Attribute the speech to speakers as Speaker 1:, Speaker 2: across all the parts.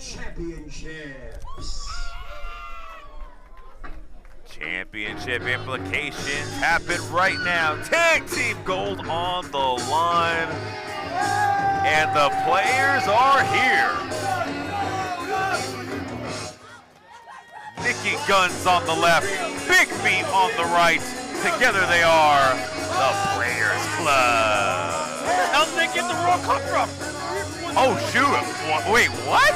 Speaker 1: Championships.
Speaker 2: Championship implications happen right now. Tag team gold on the line. And the players are here. Nikki Guns on the left, Big Meat on the right. Together they are the Players Club.
Speaker 3: How did they get the World Cup from?
Speaker 2: Oh shoot, wait, what?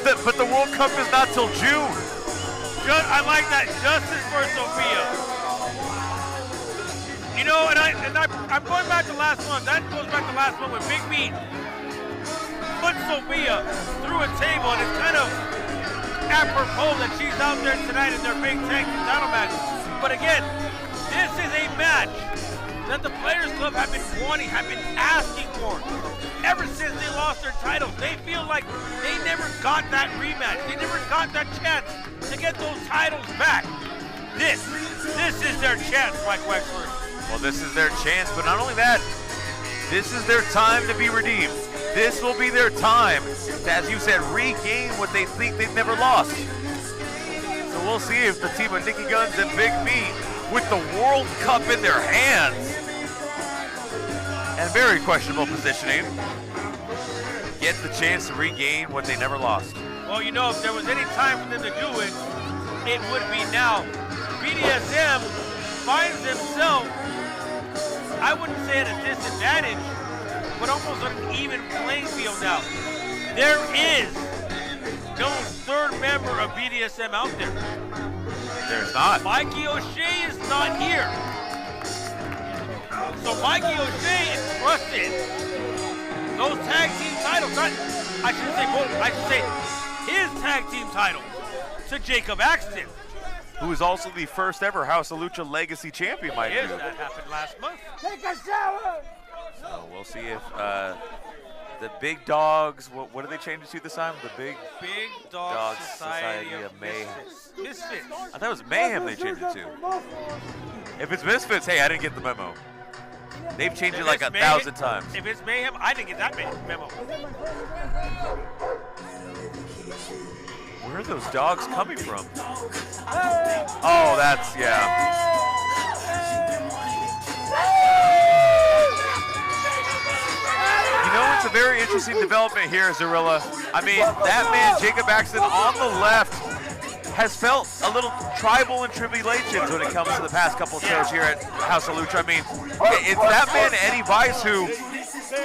Speaker 2: But the World Cup is not till June.
Speaker 3: I like that. Justice for Sophia. You know, and I'm going back to last month. That goes back to last month when Big Meat put Sophia through a table, and it's kind of apropos that she's out there tonight in their big tag team title match. But again, this is a match that the Players Club have been wanting, have been asking for. Ever since they lost their titles, they feel like they never got that rematch. They never got that chance to get those titles back. This is their chance, Mike Wexler.
Speaker 2: Well, this is their chance, but not only that, this is their time to be redeemed. This will be their time to, as you said, regain what they think they've never lost. So we'll see if the team of Nikki Guns and Big Meat, with the World Cup in their hands, and very questionable positioning, get the chance to regain what they never lost.
Speaker 3: Well, you know, if there was any time for them to do it, it would be now. BDSM finds himself, I wouldn't say at a disadvantage, but almost on an even playing field now. There is no third member of BDSM out there.
Speaker 2: There's not.
Speaker 3: Mikey O'Shea is not here. So Mikey O'Shea entrusted those tag team titles, I should say his tag team title to Jacob Axton.
Speaker 2: Who is also the first ever House of Lucha Legacy champion, Mike.
Speaker 3: Yes, that happened last month.
Speaker 1: Take a shower!
Speaker 2: So we'll see if the Big Dogs, what do they change it to this time? The Big
Speaker 3: Dog Society of
Speaker 2: Mayhem.
Speaker 3: Misfits.
Speaker 2: I thought it was Mayhem they changed it to. If it's Misfits, hey, I didn't get the memo. They've changed it like 1,000 times.
Speaker 3: If it's Mayhem, I didn't get that memo.
Speaker 2: Where are those dogs coming from? Oh, that's, yeah. You know what's a very interesting development here, Zarilla? I mean, that man, Jacob Axton, on the left, has felt a little tribal in tribulations when it comes to the past couple of shows here at House of Lucha. I mean, it's that man, Eddie Vice, who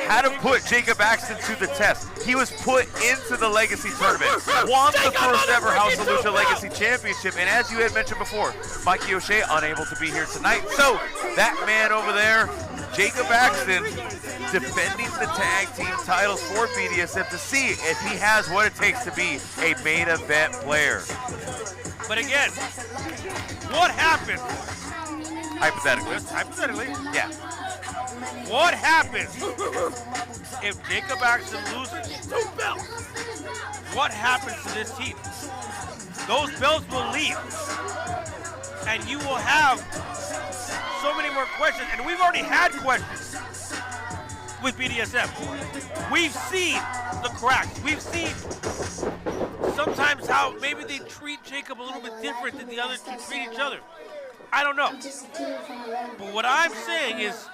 Speaker 2: had to put Jacob Axton to the test. He was put into the Legacy Tournament, won the first ever House of Lucha Legacy Championship, and as you had mentioned before, Mikey O'Shea unable to be here tonight. So that man over there, Jacob Axton, defending the tag team titles for BDSM to see if he has what it takes to be a main event player.
Speaker 3: But again, what happens?
Speaker 2: Hypothetically. Yeah.
Speaker 3: What happens if Jacob Axton loses 2 belts? What happens to this team? Those belts will leave. And you will have so many more questions. And we've already had questions with BDSM. We've seen the cracks. We've seen sometimes how maybe they treat Jacob a little bit different than the others treat each other. I don't know. But what I'm saying is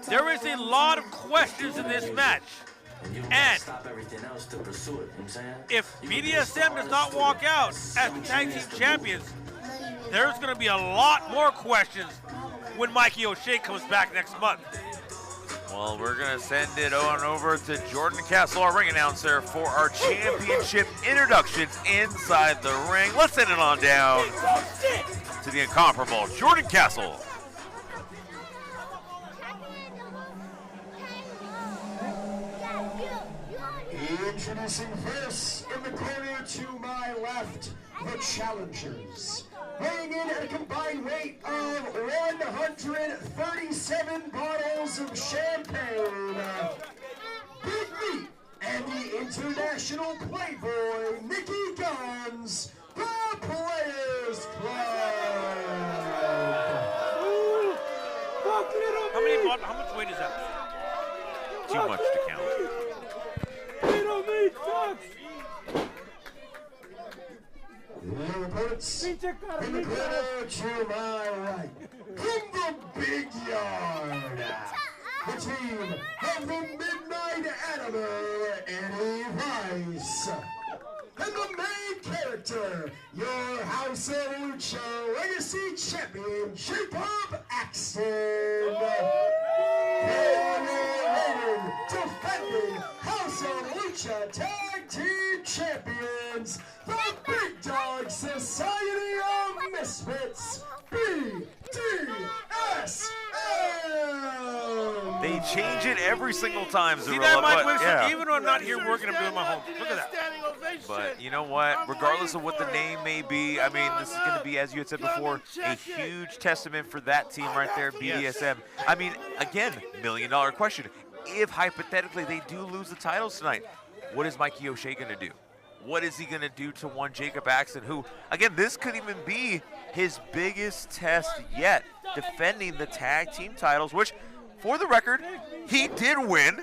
Speaker 3: there is a lot of questions in this match. And if BDSM does not walk out as the tag team champions, there's going to be a lot more questions when Mikey O'Shea comes back next month.
Speaker 2: Well, we're going to send it on over to Jordan Castle, our ring announcer, for our championship introductions inside the ring. Let's send it on down to the incomparable Jordan Castle.
Speaker 1: Introducing first, in the corner to my left, the challengers. Weighing in at a combined weight of 137 bottles of champagne, Big Meat and the international playboy, Nikki Guns, the Players Club.
Speaker 3: How much weight is that?
Speaker 2: Too much to count.
Speaker 1: opponents. In the corner to my right, from the big yard, the team of the Midnight Animal, Eddie Rice. And the main character, your House of Lucha Legacy Champion, Jacob Axton. Defending House of Lucha Tag Team Champions, the Big Dog Society of Misfits, BDSM.
Speaker 2: They change it every single time, Zarilla.
Speaker 3: See that, Mike
Speaker 2: but,
Speaker 3: Wilson?
Speaker 2: yeah.
Speaker 3: Even when I'm not here working, I'm doing my homework. Look at that.
Speaker 2: But you know what? Regardless of what the name may be, I mean, this is going to be, as you had said before, a huge testament for that team right there, BDSM. I mean, again, million-dollar question. If, hypothetically, they do lose the titles tonight, what is Mikey O'Shea going to do? What is he going to do to one Jacob Axton, who, again, this could even be his biggest test yet, defending the tag team titles, which, for the record, he did win.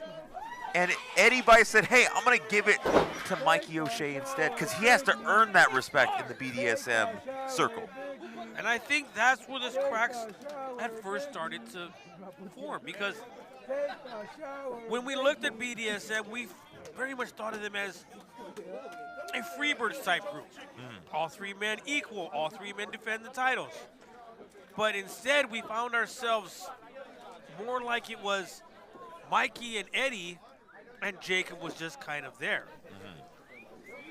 Speaker 2: And Eddie Bice said, hey, I'm going to give it to Mikey O'Shea instead, because he has to earn that respect in the BDSM circle.
Speaker 3: And I think that's where this cracks at first started to form, because when we looked at BDSM, we very much thought of them as a Freebirds type group. All three men equal, all three men defend the titles. But instead, we found ourselves more like it was Mikey and Eddie, and Jacob was just kind of there.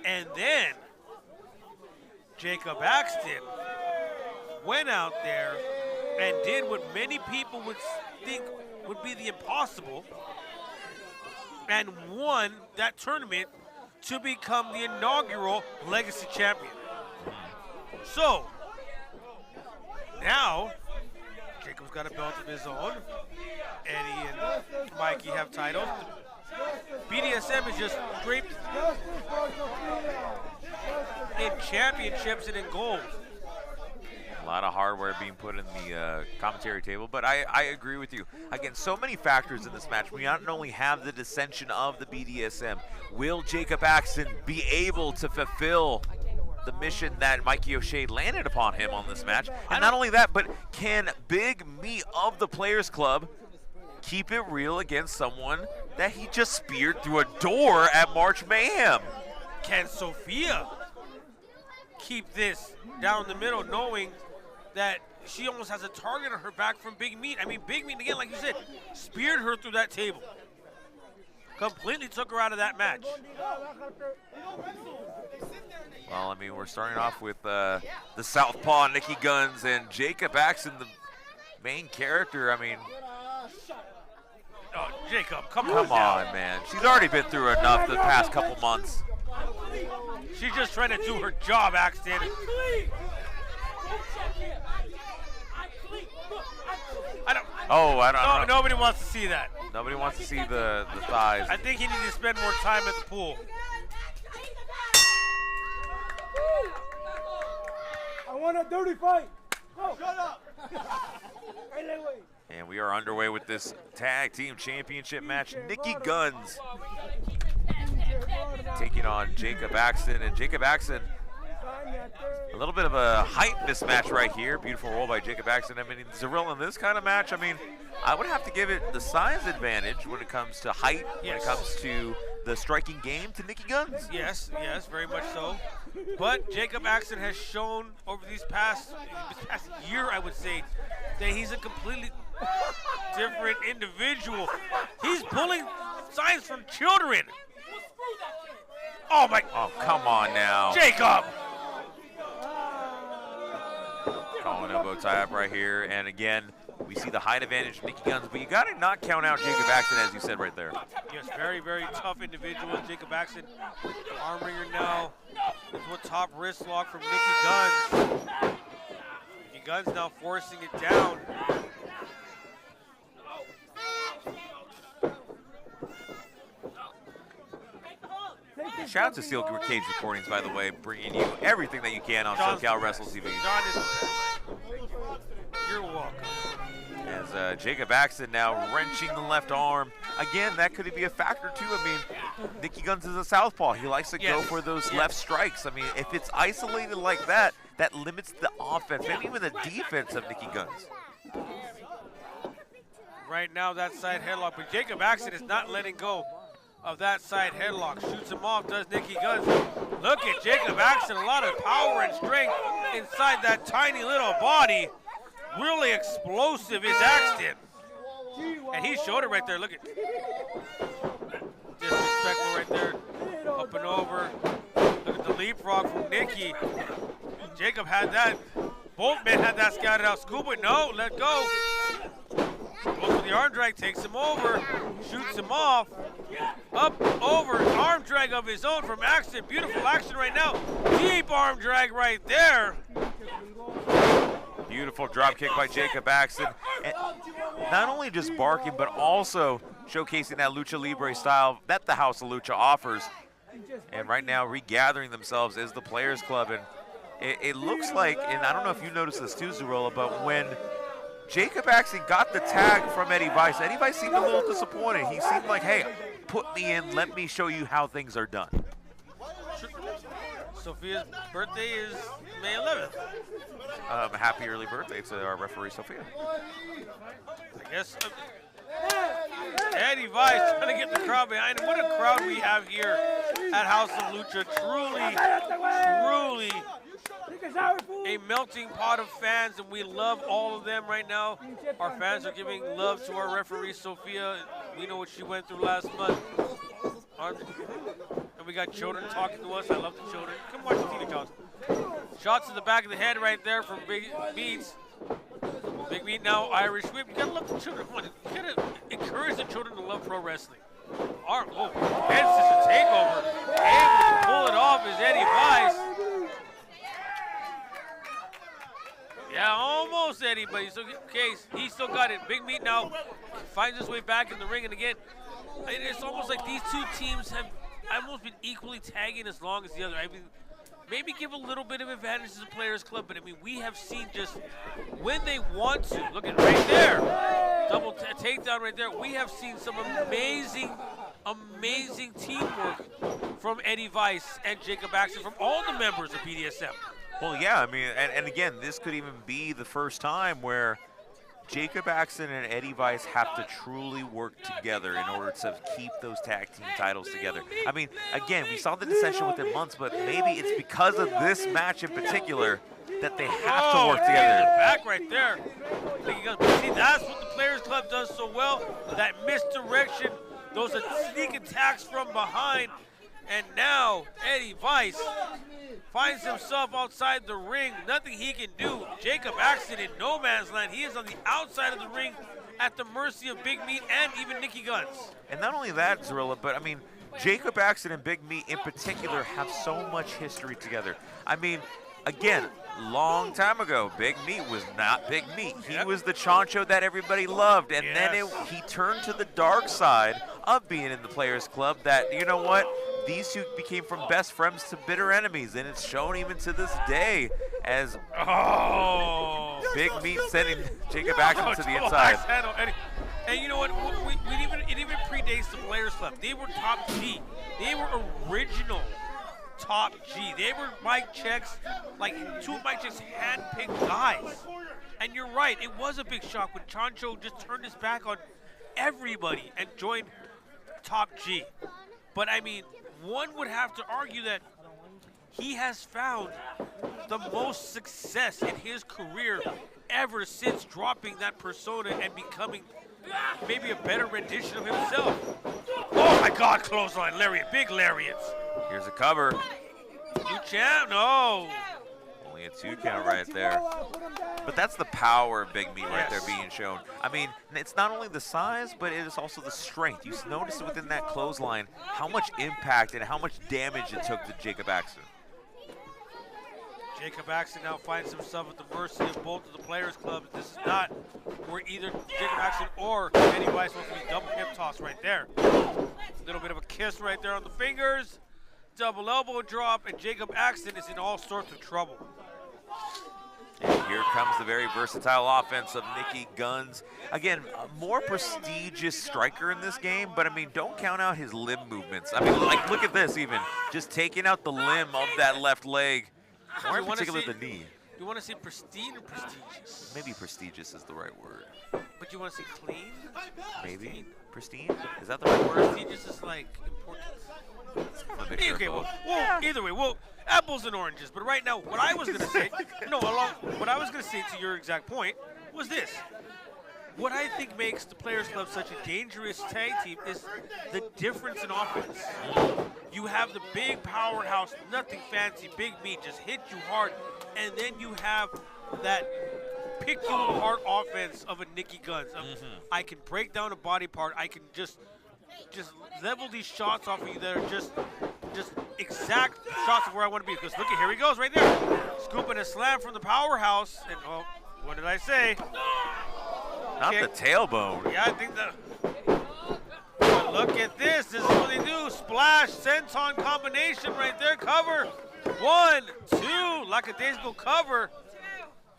Speaker 3: And then Jacob Axton went out there and did what many people would think would be the impossible, and won that tournament to become the inaugural Legacy Champion. So, now, Jacob's got a belt of his own. Eddie and Mikey have titles. BDSM is just draped in championships and in gold.
Speaker 2: A lot of hardware being put in the commentary table, but I agree with you. Again, so many factors in this match. We not only have the dissension of the BDSM, will Jacob Axton be able to fulfill the mission that Mikey O'Shea landed upon him on this match? And not only that, but can Big Me of the Players Club keep it real against someone that he just speared through a door at March Mayhem?
Speaker 3: Can Sophia keep this down the middle, knowing that she almost has a target on her back from Big Meat? I mean, Big Meat, again, like you said, speared her through that table. Completely took her out of that match.
Speaker 2: Well, I mean, we're starting off with the Southpaw, Nikki Guns, and Jacob Axton, the main character. I mean,
Speaker 3: oh, Jacob, come
Speaker 2: on, man. She's already been through enough the past couple months.
Speaker 3: She's just trying to do her job, Axton. I don't. Nobody wants to see that.
Speaker 2: Nobody wants to see the thighs.
Speaker 3: I think he needs to spend more time at the pool.
Speaker 4: I want a dirty fight. Go. Shut up.
Speaker 2: And we are underway with this tag team championship match. Nikki Guns taking on Jacob Axton. And Jacob Axton, a little bit of a height mismatch right here. Beautiful roll by Jacob Axton. I mean, Zarilla, in this kind of match, I mean, I would have to give it the size advantage when it comes to height, when it comes to the striking game to Nikki Guns.
Speaker 3: Yes, very much so. But Jacob Axton has shown over this past year, I would say, that he's a completely different individual. He's pulling signs from children. Oh, my.
Speaker 2: Oh, come on now.
Speaker 3: Jacob.
Speaker 2: Calling elbow tie up right here. And again, we see the height advantage of Nikki Guns, but you got to not count out Jacob Axton, as you said right there.
Speaker 3: Yes, very, very tough individual. Jacob Axton, arm ringer now. There's one top wrist lock from Nikki Guns. Nikki Guns now forcing it down.
Speaker 2: Shout out to Steel Cage Recordings, by the way, bringing you everything that you can on SoCal Wrestle TV.
Speaker 3: You're welcome.
Speaker 2: As Jacob Axton now wrenching the left arm. Again, that could be a factor too. I mean, Nikki Guns is a southpaw. He likes to go for those left strikes. I mean, if it's isolated like that, that limits the offense, maybe even the defense of Nicky Guns.
Speaker 3: Right now, that side headlock, but Jacob Axton is not letting go of that side headlock. Shoots him off, does Nicky Guns. Look at Jacob Axton, a lot of power and strength inside that tiny little body. Really explosive is Axton. And he showed it right there, look at. Disrespectful right there, up and over. Look at the leapfrog from Nicky. Jacob had that, both men had that scouted out. Scuba, no, let go. Goes for the arm drag, takes him over, shoots him off. Up, over, arm drag of his own from Axton. Beautiful action right now. Deep arm drag right there.
Speaker 2: Beautiful drop kick by Jacob Axton. And not only just barking, but also showcasing that Lucha Libre style that the House of Lucha offers. And right now, regathering themselves is the Players Club. And it looks like, and I don't know if you noticed this too, Zarola, but when Jacob Axton got the tag from Eddie Vice seemed a little disappointed. He seemed like, hey, put me in, let me show you how things are done.
Speaker 3: Sophia's birthday is May 11th.
Speaker 2: Happy early birthday to our referee, Sophia.
Speaker 3: I guess Eddie Vice trying to get the crowd behind him. What a crowd we have here at House of Lucha. Truly a melting pot of fans, and we love all of them right now. Our fans are giving love to our referee, Sophia. We know what she went through last month. And we got children talking to us. I love the children. Come watch the TV, Johnson. Shots to the back of the head right there from Big Meats. Big Meat now Irish whip. You gotta love the children. Come on, you gotta encourage the children to love pro wrestling. Head scissor takeover. Able to pull it off is Eddie Vice. Yeah, almost Eddie, but he still got it. Big Meat now finds his way back in the ring, and again, it's almost like these two teams have almost been equally tagging as long as the other. I mean, maybe give a little bit of advantage to the Players Club, but I mean, we have seen just when they want to. Look at right there, double takedown right there. We have seen some amazing teamwork from Eddie Vice and Jacob Axton, from all the members of BDSM.
Speaker 2: Well, yeah, I mean, and again, this could even be the first time where Jacob Axton and Eddie Vice have to truly work together in order to keep those tag team titles together. I mean, again, we saw the dissension within months, but maybe it's because of this match in particular that they have to work together.
Speaker 3: Back right there. See, that's what the Players Club does so well, that misdirection, those sneak attacks from behind, and now Eddie Vice finds himself outside the ring. Nothing he can do. Jacob Axton in no man's land. He is on the outside of the ring at the mercy of Big Meat and even Nicky Guns.
Speaker 2: And not only that, Zarilla, but I mean, Jacob Axton and Big Meat in particular have so much history together. I mean, again, long time ago, Big Meat was not Big Meat. He was the Chancho that everybody loved. And then he turned to the dark side of being in the Players Club that, you know what? These two became from best friends to bitter enemies, and it's shown even to this day as Big Meat sending Jacob Axton to the inside.
Speaker 3: And you know what? It even predates the Players Club. They were top G. They were original top G. They were Mike Check's, like two of Mike Check's hand-picked guys. And you're right, it was a big shock when Chancho just turned his back on everybody and joined top G. But I mean, one would have to argue that he has found the most success in his career ever since dropping that persona and becoming maybe a better rendition of himself. Oh my God, clothesline, lariat, big lariats.
Speaker 2: Here's a cover.
Speaker 3: New champ, no.
Speaker 2: Only a 2 count right there. But that's the power of Big Meat right there being shown. I mean, it's not only the size, but it is also the strength. You notice within that clothesline how much impact and how much damage it took to Jacob Axton.
Speaker 3: Jacob Axton now finds himself at the mercy of both of the Players Club. This is not where either Jacob Axton or Eddie Vice wants to be double hip toss right there. Little bit of a kiss right there on the fingers. Double elbow drop, and Jacob Axton is in all sorts of trouble.
Speaker 2: And here comes the very versatile offense of Nicky Guns. Again, a more prestigious striker in this game, but I mean, don't count out his limb movements. I mean, like, look at this even. Just taking out the limb of that left leg More in
Speaker 3: You wanna
Speaker 2: particular
Speaker 3: see-
Speaker 2: the knee.
Speaker 3: You want to see pristine or prestigious?
Speaker 2: Maybe prestigious is the right word.
Speaker 3: But you want to see clean?
Speaker 2: Maybe pristine. Is that the right word?
Speaker 3: Prestigious is like important.
Speaker 2: A mixture of
Speaker 3: Okay,
Speaker 2: both.
Speaker 3: well, either way, well, apples and oranges. But right now, what I was gonna say, what I was gonna say to your exact point was this: what I think makes the Players Club such a dangerous tag team is the difference in offense. You have the big powerhouse, nothing fancy, big meat, just hit you hard, and then you have that pick you apart offense of a Nikki Guns. I can break down a body part. I can just level these shots off of you that are just exact shots of where I want to be. Because look at, here he goes right there. Scooping a slam from the powerhouse. And, oh, what did I say?
Speaker 2: Not the tailbone.
Speaker 3: Yeah, I think that. But look at this. This is what they do. Splash, senton combination right there. Cover. 1, 2. Lackadaisical cover.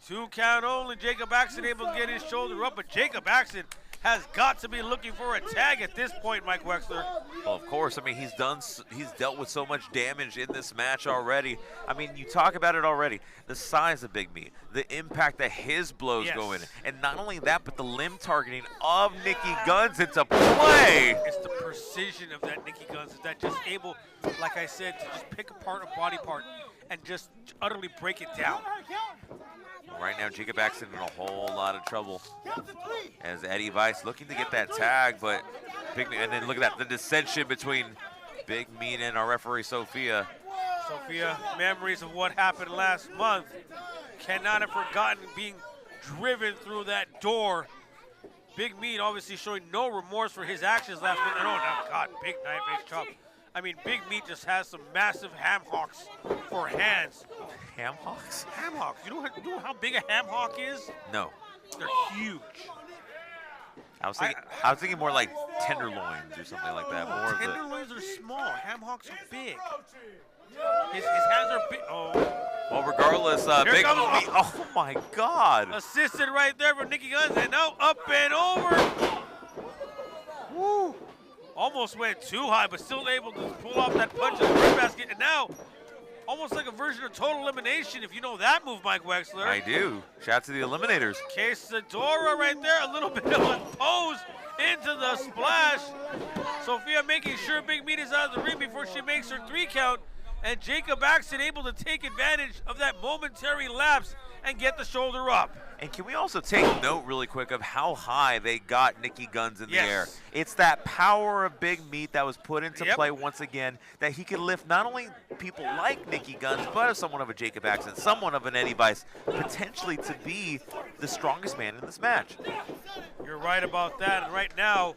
Speaker 3: 2 count only. Jacob Axton able to get his shoulder up. But Jacob Axton has got to be looking for a tag at this point, Mike Wexler.
Speaker 2: Well, of course. I mean, he's dealt with so much damage in this match already. I mean, you talk about it already. The size of Big Meat, the impact that his blows go in, and not only that, but the limb targeting of Nikki Guns into play.
Speaker 3: It's the precision of that Nikki Guns. Is that just able, like I said, to just pick apart a body part and just utterly break it down.
Speaker 2: Right now, Jacob Axton in a whole lot of trouble as Eddie Weiss looking to get that tag, but Big Meat, and then look at that, the dissension between Big Meat and our referee, Sophia.
Speaker 3: Sophia, memories of what happened last month. Cannot have forgotten being driven through that door. Big Meat obviously showing no remorse for his actions last month. Oh, no, God, big knife-edge chop. I mean, Big Meat just has some massive ham hocks for hands.
Speaker 2: Ham hocks?
Speaker 3: Ham hocks. You know how big a ham hock is?
Speaker 2: No.
Speaker 3: They're huge.
Speaker 2: I was thinking more like tenderloins or something like that. More of the,
Speaker 3: Tenderloins are small. Ham hocks are big. His hands are big. Oh.
Speaker 2: well, regardless, Big
Speaker 3: comes-
Speaker 2: Meat. Oh my God!
Speaker 3: Assisted right there from Nikki Guns, and now up and over. Woo! Almost went too high, but still able to pull off that punch in the ring basket. And now, almost like a version of Total Elimination, if you know that move, Mike Wexler.
Speaker 2: I do. Shout out to the Eliminators.
Speaker 3: Quesadora right there, a little bit of a pose into the splash. Sophia making sure Big Meat is out of the ring before she makes her 3 count. And Jacob Axton able to take advantage of that momentary lapse and get the shoulder up.
Speaker 2: And can we also take note really quick of how high they got Nikki Guns in the
Speaker 3: Yes.
Speaker 2: air? It's that power of Big Meat that was put into
Speaker 3: Yep.
Speaker 2: play once again, that he could lift not only people like Nikki Guns, but as someone of a Jacob Axton, someone of an Eddie Weiss, potentially to be the strongest man in this match.
Speaker 3: You're right about that. And right now,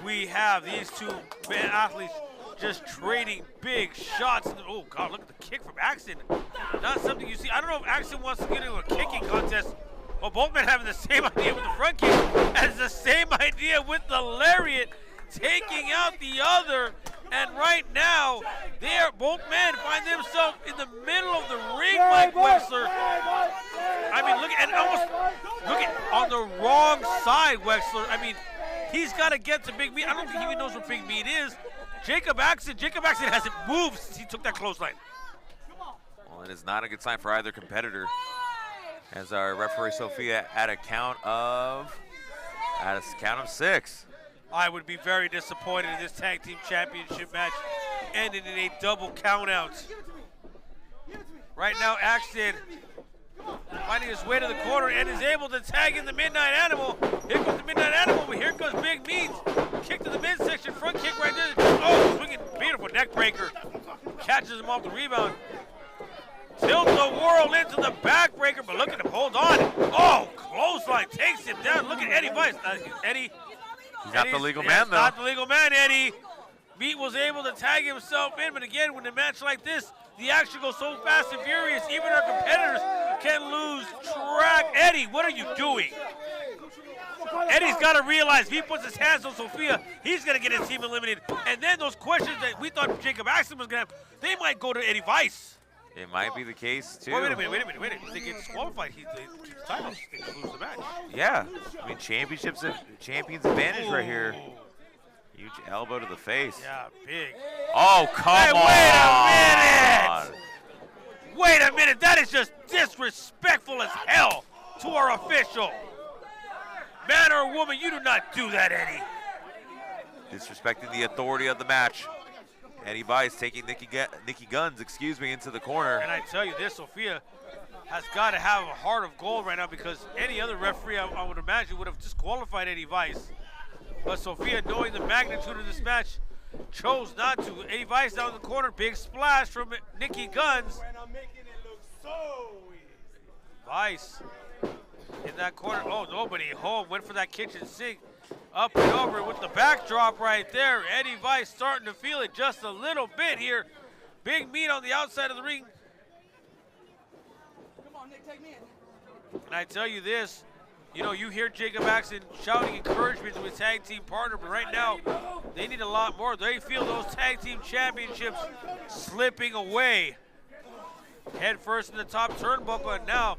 Speaker 3: we have these two athletes just trading big shots. Oh, God, look at the kick from Axton. Not something you see. I don't know if Axton wants to get into a kicking contest. Well, both men having the same idea with the front kick as the same idea with the lariat, taking out the other. And right now, both men find themselves in the middle of the ring, Mike Wexler. I mean, look at on the wrong side, Wexler. I mean, he's got to get to Big Meat. I don't think he even knows where Big Meat is. Jacob Axton hasn't moved since he took that clothesline.
Speaker 2: Well, it is not a good sign for either competitor, as our referee Sophia at a count of 6.
Speaker 3: I would be very disappointed if this tag team championship match ended in a double countout. Right now, Axton finding his way to the corner and is able to tag in the Midnight Animal. Here comes the Midnight Animal, but here comes Big Meat. Kick to the midsection, front kick right there. Oh, swinging, beautiful neck breaker. Catches him off the rebound. Tilt the whirl into the backbreaker, but look at him, hold on. Oh, clothesline, takes him down. Look at Eddie Weiss. Eddie.
Speaker 2: He's not the legal man, though.
Speaker 3: Not the legal man, Eddie. Meat was able to tag himself in, but again, when a match like this, the action goes so fast and furious, even our competitors can lose track. Eddie, what are you doing? Eddie's got to realize if he puts his hands on Sophia, he's going to get his team eliminated. And then those questions that we thought Jacob Axton was going to have, they might go to Eddie Weiss.
Speaker 2: It might be the case, too.
Speaker 3: Wait a minute. If they get disqualified, they keep the titles. They just lose the match.
Speaker 2: Yeah. I mean, champions advantage right here. Huge elbow to the face.
Speaker 3: Yeah, big.
Speaker 2: Oh, come on.
Speaker 3: Hey, wait a minute! Wait a minute, that is just disrespectful as hell to our official. Man or woman, you do not do that, Eddie.
Speaker 2: Disrespecting the authority of the match. Eddie Vice taking Nikki Guns, into the corner.
Speaker 3: And I tell you this, Sophia has got to have a heart of gold right now, because any other referee, I would imagine, would have disqualified Eddie Vice. But Sophia, knowing the magnitude of this match, chose not to. Eddie Vice down in the corner, big splash from Nikki Guns. Vice in that corner. Oh, nobody home. Went for that kitchen sink. Up and over with the backdrop right there. Eddie Vice starting to feel it just a little bit here. Big meat on the outside of the ring.
Speaker 4: Come on, Nick, take me in.
Speaker 3: And I tell you this, you know, you hear Jacob Axton shouting encouragement to his tag team partner, but right now they need a lot more. They feel those tag team championships slipping away. Head first in the top turnbuckle, and now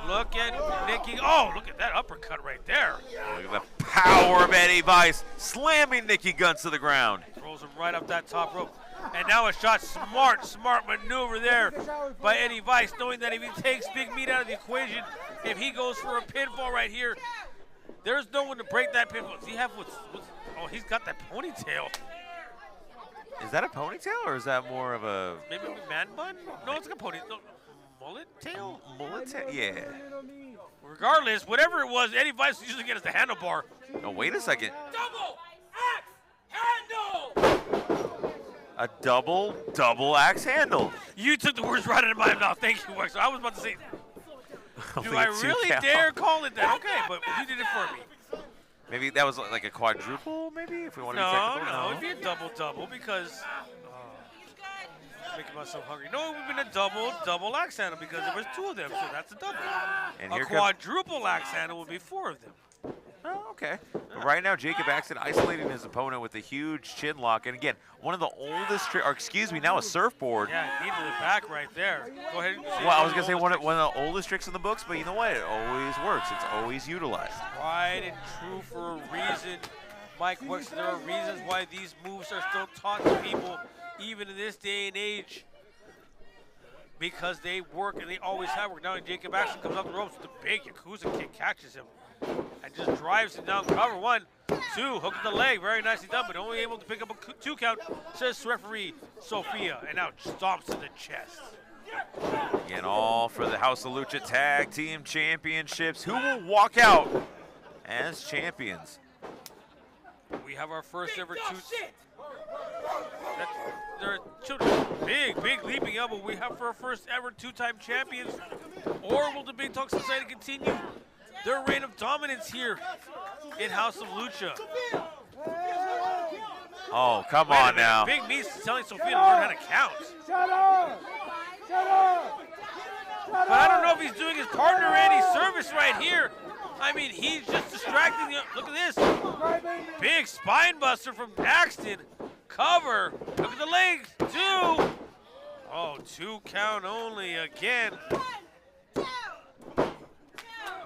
Speaker 3: look at Nikki. Oh, look at that uppercut right there.
Speaker 2: Look at the power of Eddie Vice slamming Nikki Guns to the ground.
Speaker 3: Throws him right up that top rope. And now a shot, smart maneuver there by Eddie Vice, knowing that if he takes Big Meat out of the equation, if he goes for a pinfall right here, there's no one to break that pinfall. Does he have oh, he's got that ponytail.
Speaker 2: Is that a ponytail, or is that more of a...
Speaker 3: Maybe a man bun? No, it's like a ponytail. No, mullet tail?
Speaker 2: Mullet tail? Yeah.
Speaker 3: Regardless, whatever it was, Eddie Vice was using it as the handlebar.
Speaker 2: Oh, wait a second.
Speaker 3: Double axe handle!
Speaker 2: A double axe handle.
Speaker 3: You took the words right out of my mouth. Thank you, Wexler. I was about to say, do I really dare call it that? Okay, but you did it for me.
Speaker 2: Maybe that was like a quadruple, maybe, if we want to be technical.
Speaker 3: No, it'd be a double, because making myself hungry. No, it would have been a double axe handle, because there was 2 of them, so that's a double.
Speaker 2: And
Speaker 3: a quadruple axe handle would be 4 of them.
Speaker 2: Oh, okay. But right now, Jacob Axton isolating his opponent with a huge chin lock. And again, one of the oldest, now a surfboard.
Speaker 3: Yeah, needed it back right there. Go ahead.
Speaker 2: Well, I was going to say one of the oldest tricks in the books, but you know what? It always works. It's always utilized.
Speaker 3: Tried and true for a reason. Mike Wexler, there are reasons why these moves are still taught to people, even in this day and age. Because they work, and they always have worked. Now Jacob Axton comes up the ropes with a big Yakuza kick, catches him, and just drives him down. Cover 1, 2, hook to the leg, very nicely done, but only able to pick up a 2 count, says referee Sophia, and now stomps to the chest.
Speaker 2: Again, all for the House of Lucha Tag Team Championships. Who will walk out as champions?
Speaker 3: We have our first ever 2. There are 2 big leaping elbow. We have for our first ever 2-time champions. Or will the Big Talk Society continue their reign of dominance here in House of Lucha?
Speaker 2: Oh, come on now.
Speaker 3: Big Meat's telling Sophia to learn how to count.
Speaker 4: Shut up! Shut up!
Speaker 3: But I don't know if he's doing his partner any service right here. I mean, he's just distracting the. Look at this. Big spine buster from Axton. Cover. Look at the legs. 2. Oh, 2 count only again.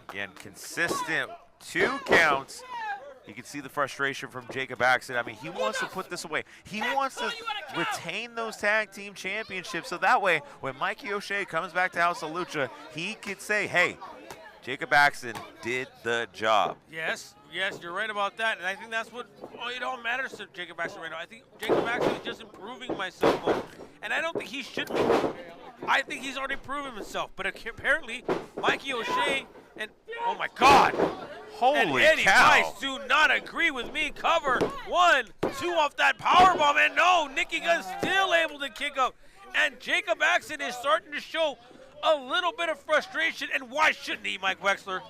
Speaker 2: Again, consistent 2 counts. You can see the frustration from Jacob Axton. I mean, he wants to put this away. He wants to retain those tag team championships, so that way, when Mikey O'Shea comes back to House of Lucha, he could say, hey, Jacob Axton did the job.
Speaker 3: Yes, you're right about that, and I think that's what it all matters to Jacob Axton right now. I think Jacob Axton is just improving myself, and I don't think he should be. I think he's already proven himself, but apparently Mikey O'Shea and, oh my God,
Speaker 2: holy
Speaker 3: and Eddie
Speaker 2: cow.
Speaker 3: Vice do not agree with me. Cover 1, 2 off that powerbomb, and no, Nikki Gunn's still able to kick up, and Jacob Axton is starting to show a little bit of frustration, and why shouldn't he, Mike Wexler?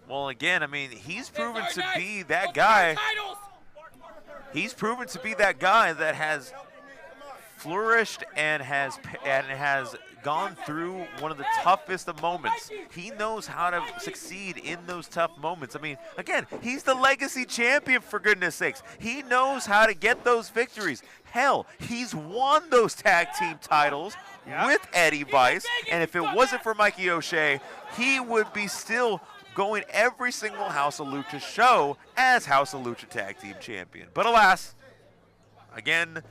Speaker 2: Well, again, I mean, he's proven to be that guy. He's proven to be that guy that has flourished and has gone through one of the toughest of moments. He knows how to succeed in those tough moments. I mean, again, he's the legacy champion, for goodness sakes. He knows how to get those victories. Hell, he's won those tag team titles with Eddie Vice, and if it wasn't for Mikey O'Shea, he would be still going every single House of Lucha show as House of Lucha Tag Team Champion. But alas, again,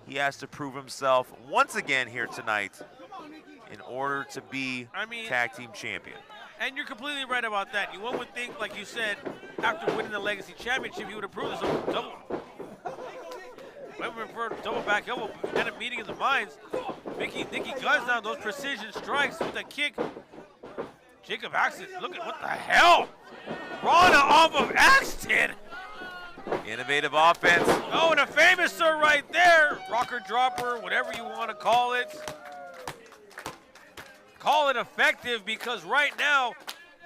Speaker 2: he has to prove himself once again here tonight in order to be tag team champion.
Speaker 3: And you're completely right about that. One would think, like you said, after winning the Legacy Championship, he would approve this double. Went for a double back elbow, and a meeting of the minds. Nikki guns down those precision strikes with a kick. Jacob Axton, look at what the hell? Rana off of Axton.
Speaker 2: Innovative offense.
Speaker 3: Oh, and a famous sir right there. Rocker dropper, whatever you want to call it. Call it effective, because right now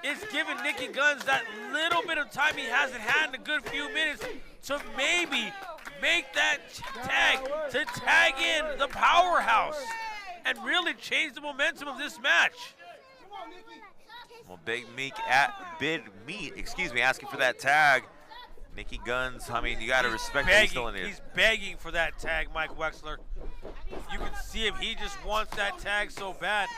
Speaker 3: it's giving Nicky Guns that little bit of time he hasn't had in a good few minutes to maybe make that tag, to tag in the powerhouse and really change the momentum of this match.
Speaker 2: Well, Big Meat, asking for that tag. Nicky Guns, I mean, you got to respect that he's still in here.
Speaker 3: He's begging for that tag, Mike Wexler. You can see if he just wants that tag so bad.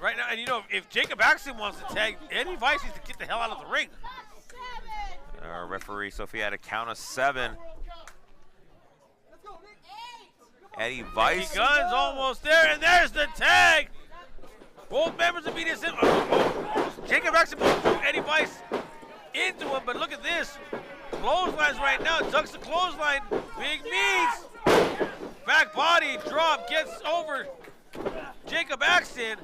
Speaker 3: Right now, and you know, if Jacob Axton wants to tag, Eddie Vice needs to get the hell out of the ring.
Speaker 2: Our referee, Sophie, had a count of 7. Eddie Vice.
Speaker 3: Nicky Guns almost there, and there's the tag. Both members of BDSM. Jacob Axton threw Eddie Vice into him, but look at this. Clotheslines right now, ducks the clothesline. Big Meats. Back body drop, gets over Jacob Axton.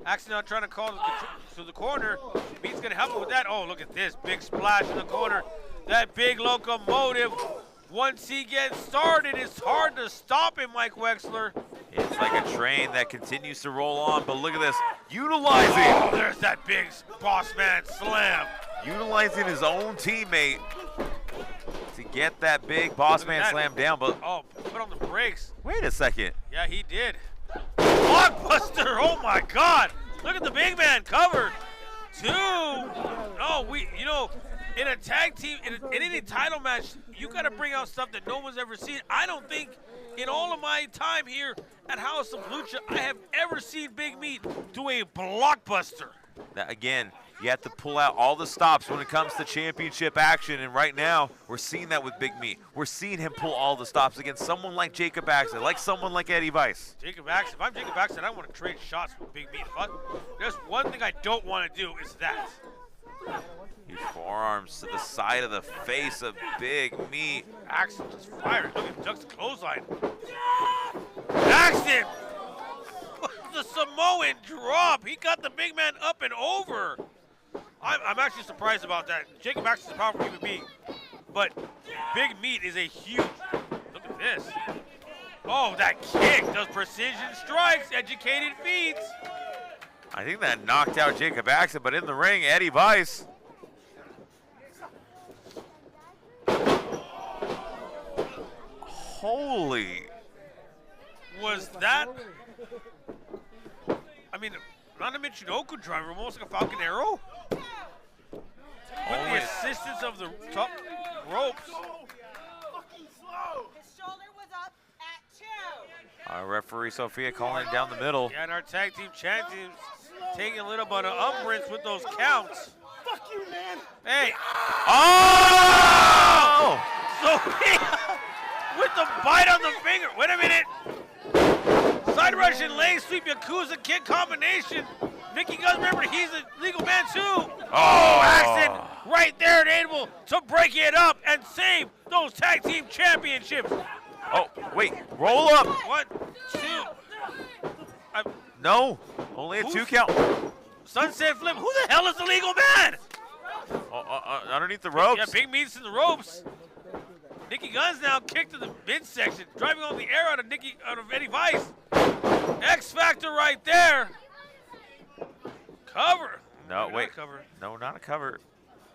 Speaker 3: Axton now trying to call to the corner. Meat's gonna help him with that. Oh, look at this, big splash in the corner. That big locomotive. Once he gets started, it's hard to stop him, Mike Wexler.
Speaker 2: It's like a train that continues to roll on, but look at this, utilizing.
Speaker 3: Oh, there's that big boss man slam.
Speaker 2: Utilizing his own teammate to get that big boss man slam down, but.
Speaker 3: Oh, put on the brakes.
Speaker 2: Wait a second.
Speaker 3: Yeah, he did. Blockbuster, oh my God. Look at the big man covered. 2. No, in a tag team, in any title match, you got to bring out stuff that no one's ever seen. I don't think in all of my time here at House of Lucha, I have ever seen Big Meat do a blockbuster.
Speaker 2: Now, again, you have to pull out all the stops when it comes to championship action, and right now, we're seeing that with Big Meat. We're seeing him pull all the stops against someone like Jacob Axton, like someone like Eddie Vice.
Speaker 3: Jacob Axton, if I'm Jacob Axton, I want to trade shots with Big Meat. There's one thing I don't want to do is that.
Speaker 2: Huge forearms to the side of the face of Big Meat.
Speaker 3: Axton just fired. Look at ducks the clothesline. Axton! The Samoan drop. He got the big man up and over. I'm actually surprised about that. Jacob Axton's a powerful human being, but Big Meat is a huge. Look at this. Oh, that kick does precision strikes, educated feet.
Speaker 2: I think that knocked out Jacob Axton, but in the ring, Eddie Vice. Holy.
Speaker 3: Was that? I mean, not a Michinoku driver, almost like a Falcon Arrow. With the assistance of the top ropes.
Speaker 5: His shoulder was up at 2.
Speaker 2: Our referee, Sophia, calling it down the middle.
Speaker 3: Yeah, and our tag team champions taking a little bit of umbrance with those counts.
Speaker 4: Fuck you, man.
Speaker 3: Hey.
Speaker 2: Oh!
Speaker 3: Sophia with the bite on the finger. Wait a minute. Side Russian leg sweep, Yakuza kick combination. Nicky Guns, remember, he's a legal man too. Oh, Axton right there and able to break it up and save those tag team championships.
Speaker 2: Oh, wait, roll up.
Speaker 3: 1, 2.
Speaker 2: No, only a 2 count.
Speaker 3: Sunset flip. Who the hell is the legal man?
Speaker 2: Underneath the ropes.
Speaker 3: Yeah, Big Meat's in the ropes. Nicky Guns now kicked to the midsection, driving on the air out of Eddie Vice. X Factor right there. Cover.
Speaker 2: No,
Speaker 3: Maybe
Speaker 2: wait.
Speaker 3: not cover.
Speaker 2: No, not a cover.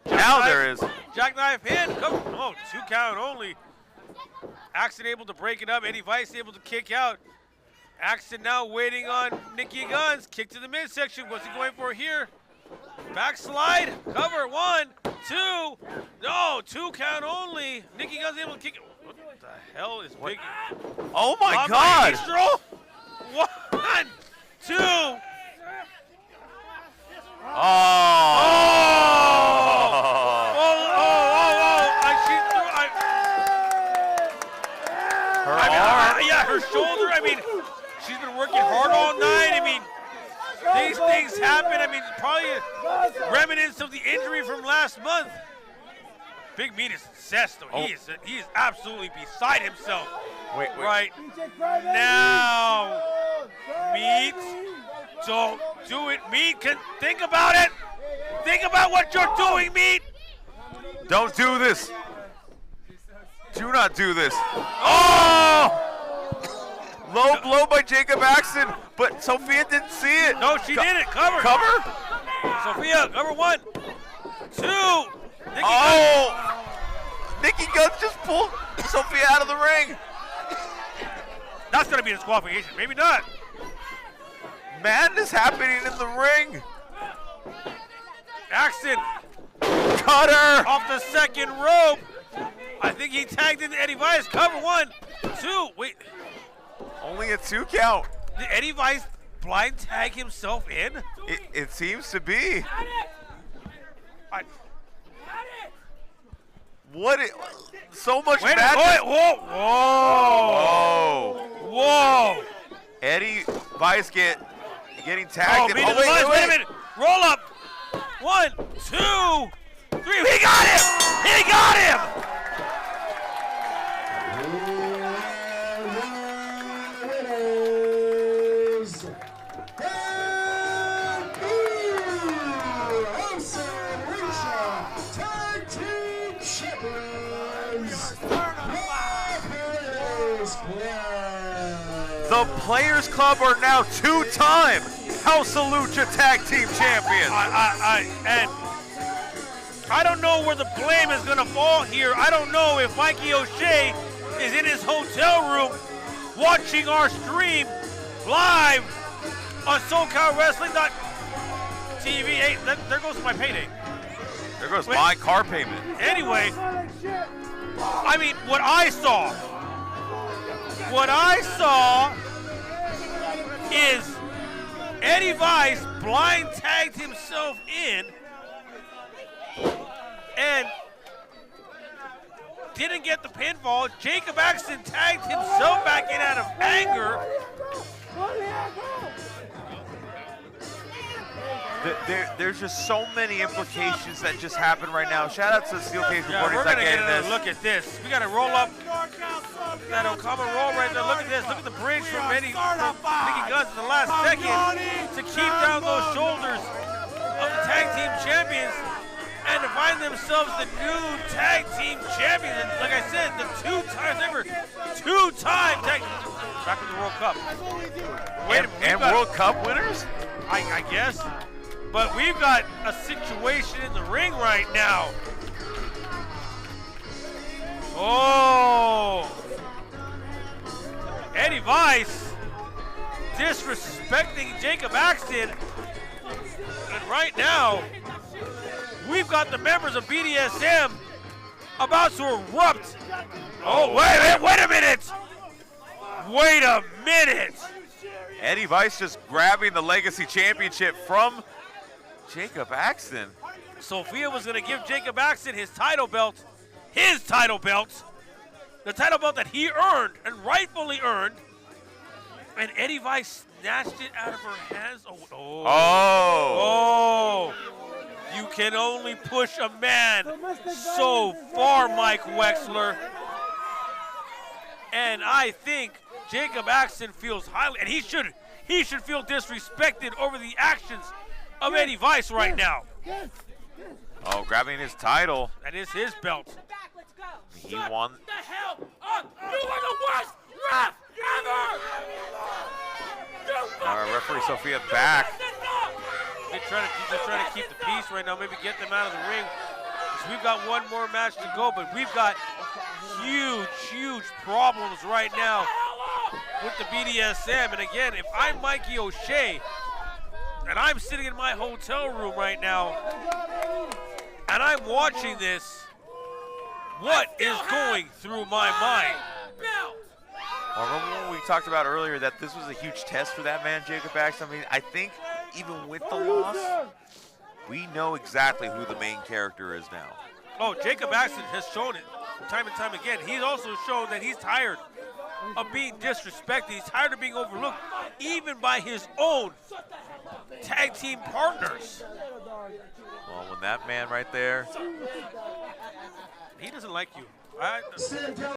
Speaker 2: Now there is.
Speaker 3: Jackknife in. Cover. Oh, 2 count only. Axton able to break it up. Eddie Vice able to kick out. Axton now waiting on Nicky Guns. Kick to the midsection. What's he going for here? Backslide. Cover. 1, 2. No, 2 count only. Nicky Guns able to kick it. What the hell is Big?
Speaker 2: Oh my God!
Speaker 3: Maestro. 1, 2.
Speaker 2: Oh!
Speaker 3: Her shoulder. I mean, she's been working hard all night. I mean, these things happen. I mean, probably remnants of the injury from last month. Big Meat is obsessed, though. He is absolutely beside himself.
Speaker 2: Wait.
Speaker 3: Right now. Meat, don't do it. Meat, think about it. Think about what you're doing, Meat.
Speaker 2: Don't do this. Do not do this. Oh! Low blow by Jacob Axton, but Sophia didn't see it.
Speaker 3: No, she didn't. Cover.
Speaker 2: Cover?
Speaker 3: Sophia, cover 1, 2.
Speaker 2: Nikki Guns just pulled Sophia out of the ring.
Speaker 3: That's going to be a disqualification. Maybe not.
Speaker 2: Madness happening in the ring.
Speaker 3: Axton.
Speaker 2: Cutter.
Speaker 3: Off the second rope. I think he tagged into Eddie Vice. Cover 1, 2. Wait.
Speaker 2: Only a 2 count.
Speaker 3: Did Eddie Vice blind tag himself in?
Speaker 2: It seems to be. So much madness.
Speaker 3: Whoa.
Speaker 2: Eddie Vice getting tagged.
Speaker 3: Wait a minute. Roll up. 1, 2, 3. He got him.
Speaker 2: The Players Club are now 2-time House of Lucha Tag Team Champions.
Speaker 3: And I don't know where the blame is going to fall here. I don't know if Mikey O'Shea is in his hotel room watching our stream live on SoCalWrestling.tv. Hey, there goes my payday.
Speaker 2: There goes my car payment.
Speaker 3: Anyway, I mean, what I saw is Eddie Vice blind tagged himself in and didn't get the pinfall. Jacob Axton tagged himself back in out of anger.
Speaker 2: There's just so many implications that just happen right now. Shout out to Steel Cage Recordings.
Speaker 3: We're gonna get a look at this. We gotta roll up that Okama roll right there. Look at this. Look at the bridge from Nikki Guns in the last second to keep down those shoulders of the tag team champions and to find themselves the new tag team champions. And like I said, the two-time tag back with the World Cup.
Speaker 2: And World Cup winners?
Speaker 3: I guess. But we've got a situation in the ring right now. Oh! Eddie Vice disrespecting Jacob Axton. And right now, we've got the members of BDSM about to erupt. Oh, wait a minute! Wait a minute!
Speaker 2: Eddie Vice just grabbing the Legacy Championship from Jacob Axton.
Speaker 3: Sophia was going to give Jacob Axton his title belt, the title belt that he earned and rightfully earned, and Eddie Vice snatched it out of her hands. Oh. You can only push a man so far, Mike Wexler. And I think Jacob Axton feels highly, and he should feel disrespected over the actions of Eddie Vice right now.
Speaker 2: Oh, grabbing his title.
Speaker 3: That is his belt.
Speaker 2: He won.
Speaker 3: What the hell? You are the worst ref ever!
Speaker 2: Referee Sophia back.
Speaker 3: They're just trying to keep the peace right now, maybe get them out of the ring. So we've got one more match to go, but we've got huge problems right now with the BDSM. And again, if I'm Mikey O'Shea, and I'm sitting in my hotel room right now, and I'm watching this, what is going through my mind?
Speaker 2: Well, remember when we talked about earlier that this was a huge test for that man, Jacob Axton? I mean, I think even with the loss, we know exactly who the main character is now.
Speaker 3: Oh, Jacob Axton has shown it time and time again. He's also shown that he's tired of being disrespected. He's tired of being overlooked, even by his own tag team partners.
Speaker 2: Well, when that man right there,
Speaker 3: he doesn't like you.
Speaker 1: Stand down.